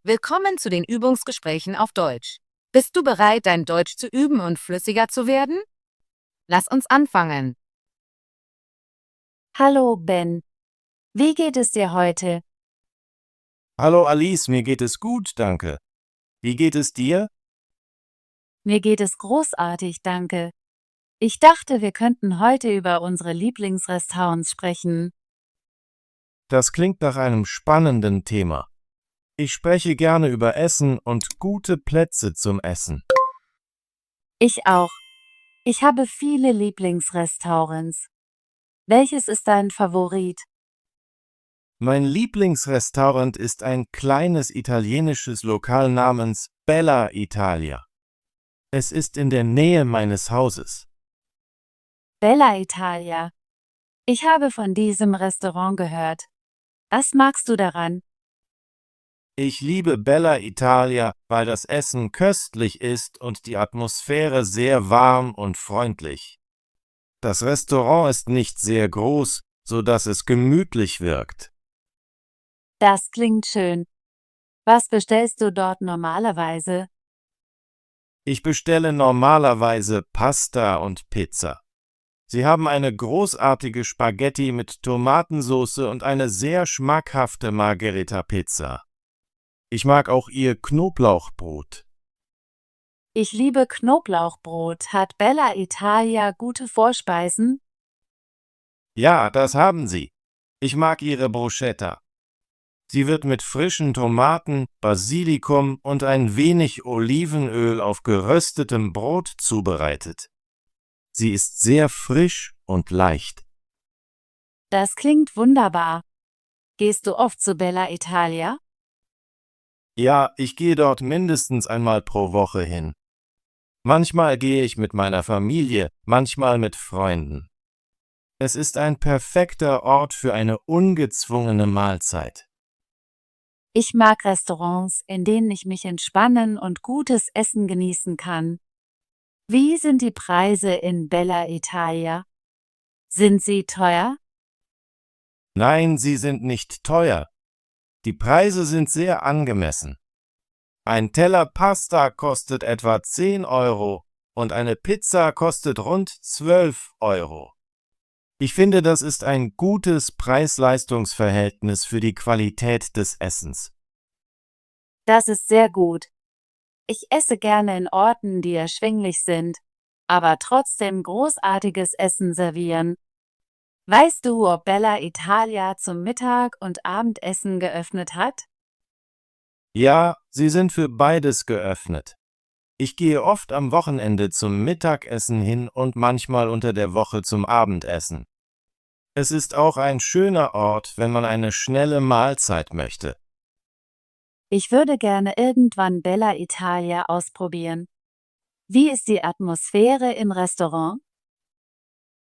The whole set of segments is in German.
Willkommen zu den Übungsgesprächen auf Deutsch. Bist du bereit, dein Deutsch zu üben und flüssiger zu werden? Lass uns anfangen. Hallo Ben, wie geht es dir heute? Hallo Alice, mir geht es gut, danke. Wie geht es dir? Mir geht es großartig, danke. Ich dachte, wir könnten heute über unsere Lieblingsrestaurants sprechen. Das klingt nach einem spannenden Thema. Ich spreche gerne über Essen und gute Plätze zum Essen. Ich auch. Ich habe viele Lieblingsrestaurants. Welches ist dein Favorit? Mein Lieblingsrestaurant ist ein kleines italienisches Lokal namens Bella Italia. Es ist in der Nähe meines Hauses. Bella Italia. Ich habe von diesem Restaurant gehört. Was magst du daran? Ich liebe Bella Italia, weil das Essen köstlich ist und die Atmosphäre sehr warm und freundlich. Das Restaurant ist nicht sehr groß, so dass es gemütlich wirkt. Das klingt schön. Was bestellst du dort normalerweise? Ich bestelle normalerweise Pasta und Pizza. Sie haben eine großartige Spaghetti mit Tomatensauce und eine sehr schmackhafte Margherita-Pizza. Ich mag auch ihr Knoblauchbrot. Ich liebe Knoblauchbrot. Hat Bella Italia gute Vorspeisen? Ja, das haben sie. Ich mag ihre Bruschetta. Sie wird mit frischen Tomaten, Basilikum und ein wenig Olivenöl auf geröstetem Brot zubereitet. Sie ist sehr frisch und leicht. Das klingt wunderbar. Gehst du oft zu Bella Italia? Ja, ich gehe dort mindestens einmal pro Woche hin. Manchmal gehe ich mit meiner Familie, manchmal mit Freunden. Es ist ein perfekter Ort für eine ungezwungene Mahlzeit. Ich mag Restaurants, in denen ich mich entspannen und gutes Essen genießen kann. Wie sind die Preise in Bella Italia? Sind sie teuer? Nein, sie sind nicht teuer. Die Preise sind sehr angemessen. Ein Teller Pasta kostet etwa 10 Euro und eine Pizza kostet rund 12 Euro. Ich finde, das ist ein gutes Preis-Leistungs-Verhältnis für die Qualität des Essens. Das ist sehr gut. Ich esse gerne in Orten, die erschwinglich sind, aber trotzdem großartiges Essen servieren. Weißt du, ob Bella Italia zum Mittag- und Abendessen geöffnet hat? Ja, sie sind für beides geöffnet. Ich gehe oft am Wochenende zum Mittagessen hin und manchmal unter der Woche zum Abendessen. Es ist auch ein schöner Ort, wenn man eine schnelle Mahlzeit möchte. Ich würde gerne irgendwann Bella Italia ausprobieren. Wie ist die Atmosphäre im Restaurant?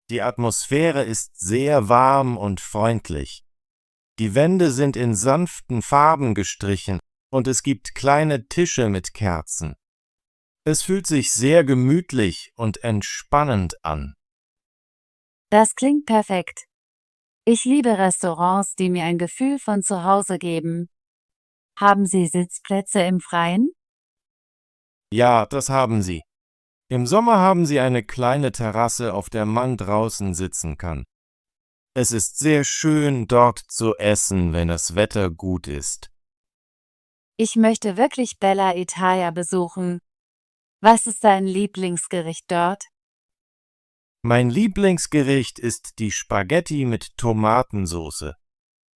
Die Atmosphäre ist sehr warm und freundlich. Die Wände sind in sanften Farben gestrichen und es gibt kleine Tische mit Kerzen. Es fühlt sich sehr gemütlich und entspannend an. Das klingt perfekt. Ich liebe Restaurants, die mir ein Gefühl von zu Hause geben. Haben Sie Sitzplätze im Freien? Ja, das haben sie. Im Sommer haben sie eine kleine Terrasse, auf der man draußen sitzen kann. Es ist sehr schön, dort zu essen, wenn das Wetter gut ist. Ich möchte wirklich Bella Italia besuchen. Was ist dein Lieblingsgericht dort? Mein Lieblingsgericht ist die Spaghetti mit Tomatensauce.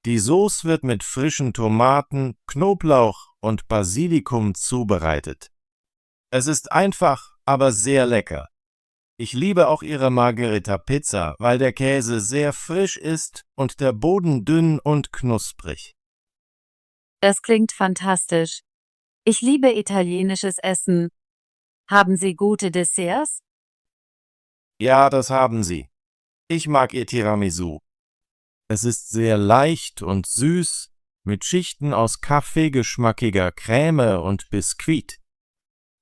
Die Sauce wird mit frischen Tomaten, Knoblauch und Basilikum zubereitet. Es ist einfach, aber sehr lecker. Ich liebe auch ihre Margherita Pizza, weil der Käse sehr frisch ist und der Boden dünn und knusprig. Das klingt fantastisch. Ich liebe italienisches Essen. Haben Sie gute Desserts? Ja, das haben sie. Ich mag ihr Tiramisu. Es ist sehr leicht und süß, mit Schichten aus kaffeegeschmackiger Creme und Biskuit.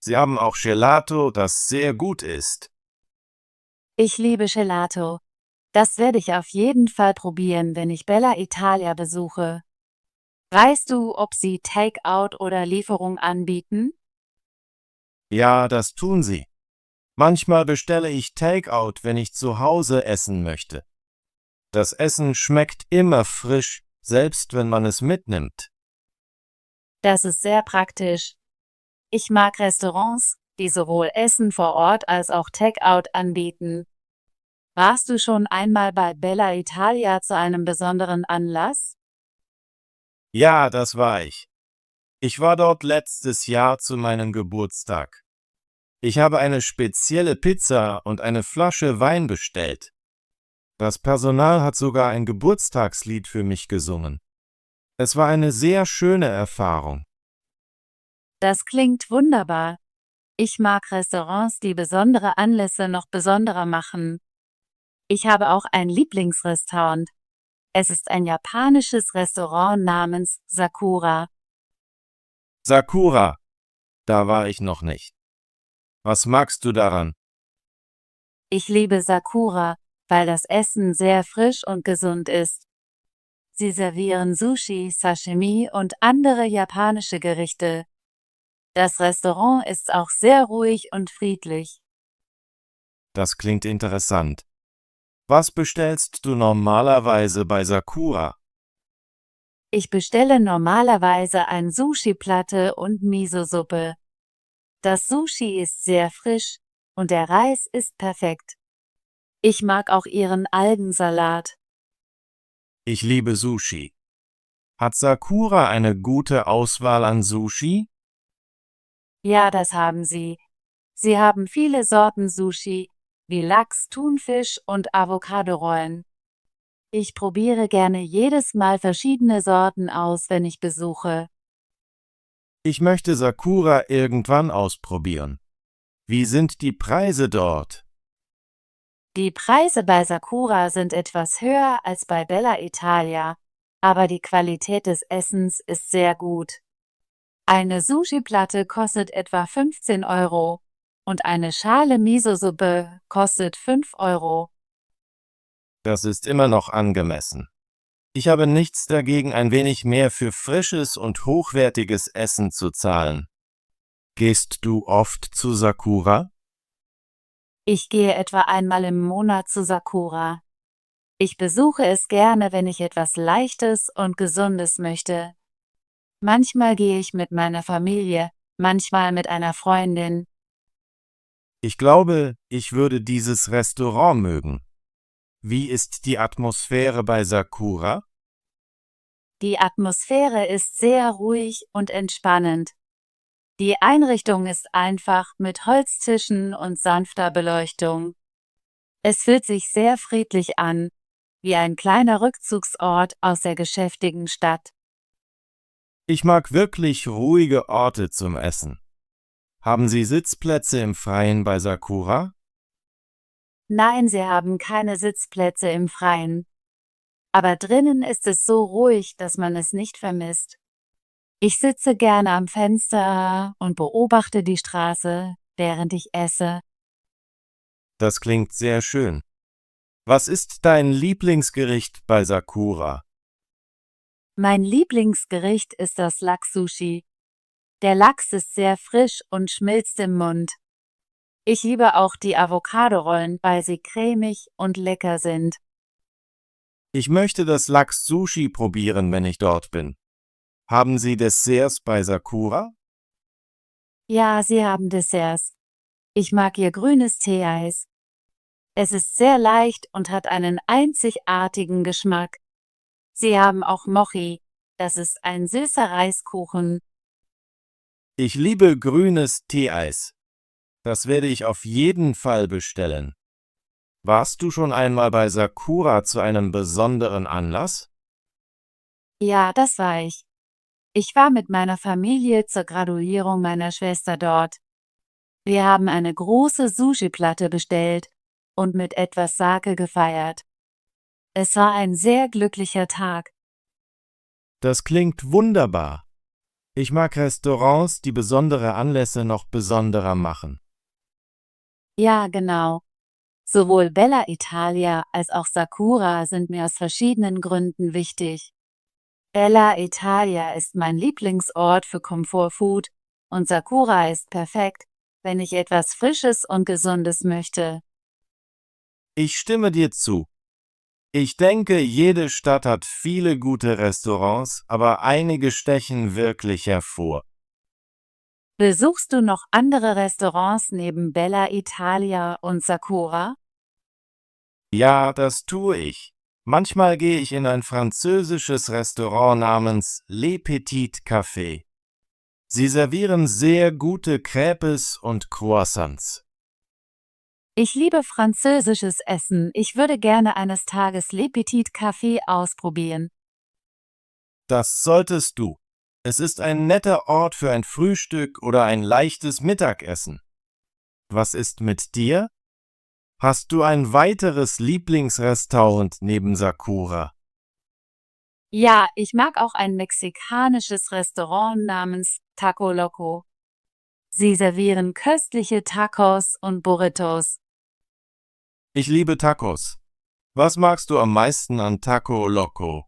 Sie haben auch Gelato, das sehr gut ist. Ich liebe Gelato. Das werde ich auf jeden Fall probieren, wenn ich Bella Italia besuche. Weißt du, ob sie Takeout oder Lieferung anbieten? Ja, das tun sie. Manchmal bestelle ich Takeout, wenn ich zu Hause essen möchte. Das Essen schmeckt immer frisch, selbst wenn man es mitnimmt. Das ist sehr praktisch. Ich mag Restaurants, die sowohl Essen vor Ort als auch Takeout anbieten. Warst du schon einmal bei Bella Italia zu einem besonderen Anlass? Ja, das war ich. Ich war dort letztes Jahr zu meinem Geburtstag. Ich habe eine spezielle Pizza und eine Flasche Wein bestellt. Das Personal hat sogar ein Geburtstagslied für mich gesungen. Es war eine sehr schöne Erfahrung. Das klingt wunderbar. Ich mag Restaurants, die besondere Anlässe noch besonderer machen. Ich habe auch ein Lieblingsrestaurant. Es ist ein japanisches Restaurant namens Sakura. Sakura, da war ich noch nicht. Was magst du daran? Ich liebe Sakura, weil das Essen sehr frisch und gesund ist. Sie servieren Sushi, Sashimi und andere japanische Gerichte. Das Restaurant ist auch sehr ruhig und friedlich. Das klingt interessant. Was bestellst du normalerweise bei Sakura? Ich bestelle normalerweise ein Sushi-Platte und Miso-Suppe. Das Sushi ist sehr frisch und der Reis ist perfekt. Ich mag auch ihren Algensalat. Ich liebe Sushi. Hat Sakura eine gute Auswahl an Sushi? Ja, das haben sie. Sie haben viele Sorten Sushi, wie Lachs, Thunfisch und Avocado-Rollen. Ich probiere gerne jedes Mal verschiedene Sorten aus, wenn ich besuche. Ich möchte Sakura irgendwann ausprobieren. Wie sind die Preise dort? Die Preise bei Sakura sind etwas höher als bei Bella Italia, aber die Qualität des Essens ist sehr gut. Eine Sushi-Platte kostet etwa 15 Euro und eine Schale Miso-Suppe kostet 5 Euro. Das ist immer noch angemessen. Ich habe nichts dagegen, ein wenig mehr für frisches und hochwertiges Essen zu zahlen. Gehst du oft zu Sakura? Ich gehe etwa einmal im Monat zu Sakura. Ich besuche es gerne, wenn ich etwas Leichtes und Gesundes möchte. Manchmal gehe ich mit meiner Familie, manchmal mit einer Freundin. Ich glaube, ich würde dieses Restaurant mögen. Wie ist die Atmosphäre bei Sakura? Die Atmosphäre ist sehr ruhig und entspannend. Die Einrichtung ist einfach mit Holztischen und sanfter Beleuchtung. Es fühlt sich sehr friedlich an, wie ein kleiner Rückzugsort aus der geschäftigen Stadt. Ich mag wirklich ruhige Orte zum Essen. Haben Sie Sitzplätze im Freien bei Sakura? Nein, sie haben keine Sitzplätze im Freien. Aber drinnen ist es so ruhig, dass man es nicht vermisst. Ich sitze gerne am Fenster und beobachte die Straße, während ich esse. Das klingt sehr schön. Was ist dein Lieblingsgericht bei Sakura? Mein Lieblingsgericht ist das Lachs-Sushi. Der Lachs ist sehr frisch und schmilzt im Mund. Ich liebe auch die Avocado-Rollen, weil sie cremig und lecker sind. Ich möchte das Lachs-Sushi probieren, wenn ich dort bin. Haben Sie Desserts bei Sakura? Ja, sie haben Desserts. Ich mag ihr grünes Teeeis. Es ist sehr leicht und hat einen einzigartigen Geschmack. Sie haben auch Mochi. Das ist ein süßer Reiskuchen. Ich liebe grünes Teeeis. Das werde ich auf jeden Fall bestellen. Warst du schon einmal bei Sakura zu einem besonderen Anlass? Ja, das war ich. Ich war mit meiner Familie zur Graduierung meiner Schwester dort. Wir haben eine große Sushi-Platte bestellt und mit etwas Sake gefeiert. Es war ein sehr glücklicher Tag. Das klingt wunderbar. Ich mag Restaurants, die besondere Anlässe noch besonderer machen. Ja, genau. Sowohl Bella Italia als auch Sakura sind mir aus verschiedenen Gründen wichtig. Bella Italia ist mein Lieblingsort für Comfort-Food und Sakura ist perfekt, wenn ich etwas Frisches und Gesundes möchte. Ich stimme dir zu. Ich denke, jede Stadt hat viele gute Restaurants, aber einige stechen wirklich hervor. Besuchst du noch andere Restaurants neben Bella Italia und Sakura? Ja, das tue ich. Manchmal gehe ich in ein französisches Restaurant namens Le Petit Café. Sie servieren sehr gute Crêpes und Croissants. Ich liebe französisches Essen. Ich würde gerne eines Tages Le Petit Café ausprobieren. Das solltest du. Es ist ein netter Ort für ein Frühstück oder ein leichtes Mittagessen. Was ist mit dir? Hast du ein weiteres Lieblingsrestaurant neben Sakura? Ja, ich mag auch ein mexikanisches Restaurant namens Taco Loco. Sie servieren köstliche Tacos und Burritos. Ich liebe Tacos. Was magst du am meisten an Taco Loco?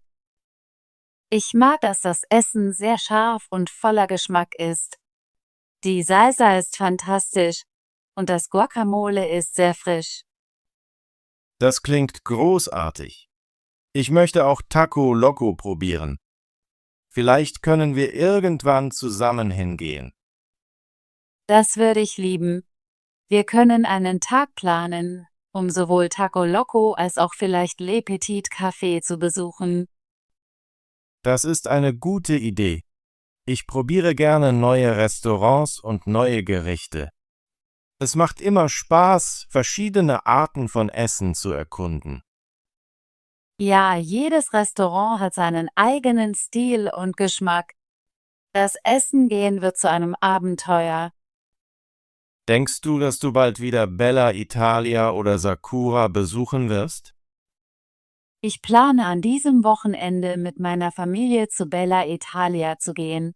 Ich mag, dass das Essen sehr scharf und voller Geschmack ist. Die Salsa ist fantastisch und das Guacamole ist sehr frisch. Das klingt großartig. Ich möchte auch Taco Loco probieren. Vielleicht können wir irgendwann zusammen hingehen. Das würde ich lieben. Wir können einen Tag planen, um sowohl Taco Loco als auch vielleicht Le Petit Café zu besuchen. Das ist eine gute Idee. Ich probiere gerne neue Restaurants und neue Gerichte. Es macht immer Spaß, verschiedene Arten von Essen zu erkunden. Ja, jedes Restaurant hat seinen eigenen Stil und Geschmack. Das Essen gehen wird zu einem Abenteuer. Denkst du, dass du bald wieder Bella Italia oder Sakura besuchen wirst? Ich plane an diesem Wochenende mit meiner Familie zu Bella Italia zu gehen.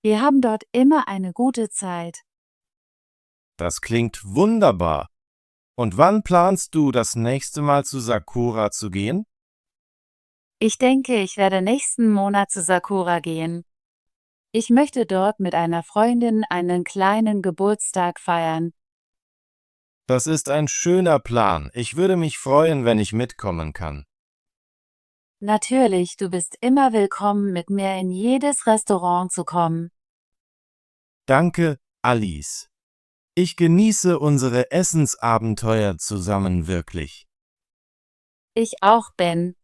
Wir haben dort immer eine gute Zeit. Das klingt wunderbar. Und wann planst du, das nächste Mal zu Sakura zu gehen? Ich denke, ich werde nächsten Monat zu Sakura gehen. Ich möchte dort mit einer Freundin einen kleinen Geburtstag feiern. Das ist ein schöner Plan. Ich würde mich freuen, wenn ich mitkommen kann. Natürlich, du bist immer willkommen, mit mir in jedes Restaurant zu kommen. Danke, Alice. Ich genieße unsere Essensabenteuer zusammen wirklich. Ich auch, Ben.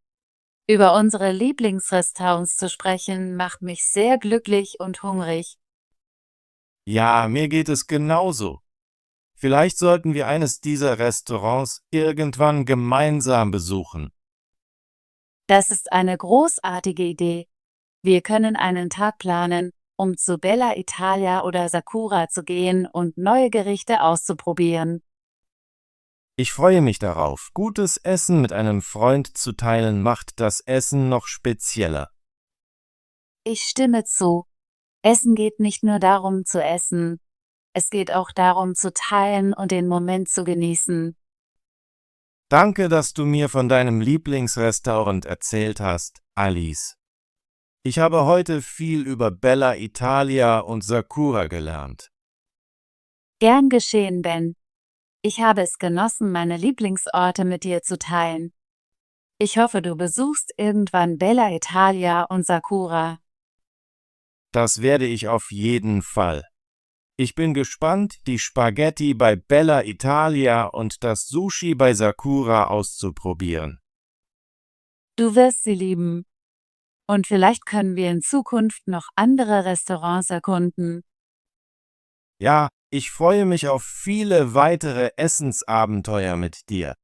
Über unsere Lieblingsrestaurants zu sprechen, macht mich sehr glücklich und hungrig. Ja, mir geht es genauso. Vielleicht sollten wir eines dieser Restaurants irgendwann gemeinsam besuchen. Das ist eine großartige Idee. Wir können einen Tag planen, um zu Bella Italia oder Sakura zu gehen und neue Gerichte auszuprobieren. Ich freue mich darauf. Gutes Essen mit einem Freund zu teilen macht das Essen noch spezieller. Ich stimme zu. Essen geht nicht nur darum zu essen. Es geht auch darum zu teilen und den Moment zu genießen. Danke, dass du mir von deinem Lieblingsrestaurant erzählt hast, Alice. Ich habe heute viel über Bella Italia und Sakura gelernt. Gern geschehen, Ben. Ich habe es genossen, meine Lieblingsorte mit dir zu teilen. Ich hoffe, du besuchst irgendwann Bella Italia und Sakura. Das werde ich auf jeden Fall. Ich bin gespannt, die Spaghetti bei Bella Italia und das Sushi bei Sakura auszuprobieren. Du wirst sie lieben. Und vielleicht können wir in Zukunft noch andere Restaurants erkunden. Ja, ich freue mich auf viele weitere Essensabenteuer mit dir.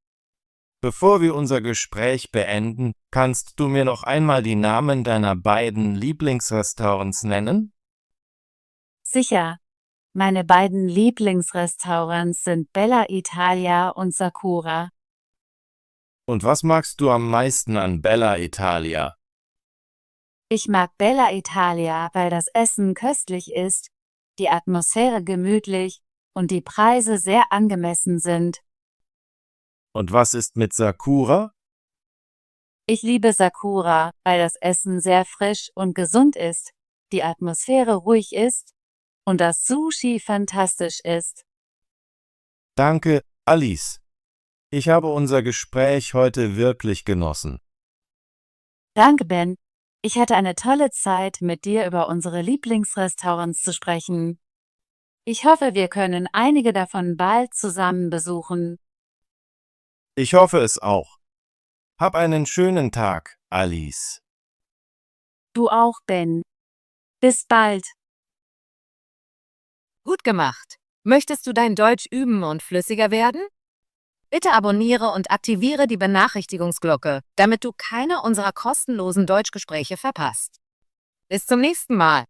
Bevor wir unser Gespräch beenden, kannst du mir noch einmal die Namen deiner beiden Lieblingsrestaurants nennen? Sicher. Meine beiden Lieblingsrestaurants sind Bella Italia und Sakura. Und was magst du am meisten an Bella Italia? Ich mag Bella Italia, weil das Essen köstlich ist, die Atmosphäre gemütlich und die Preise sehr angemessen sind. Und was ist mit Sakura? Ich liebe Sakura, weil das Essen sehr frisch und gesund ist, die Atmosphäre ruhig ist und das Sushi fantastisch ist. Danke, Alice. Ich habe unser Gespräch heute wirklich genossen. Danke, Ben. Ich hatte eine tolle Zeit, mit dir über unsere Lieblingsrestaurants zu sprechen. Ich hoffe, wir können einige davon bald zusammen besuchen. Ich hoffe es auch. Hab einen schönen Tag, Alice. Du auch, Ben. Bis bald. Gut gemacht. Möchtest du dein Deutsch üben und flüssiger werden? Bitte abonniere und aktiviere die Benachrichtigungsglocke, damit du keine unserer kostenlosen Deutschgespräche verpasst. Bis zum nächsten Mal.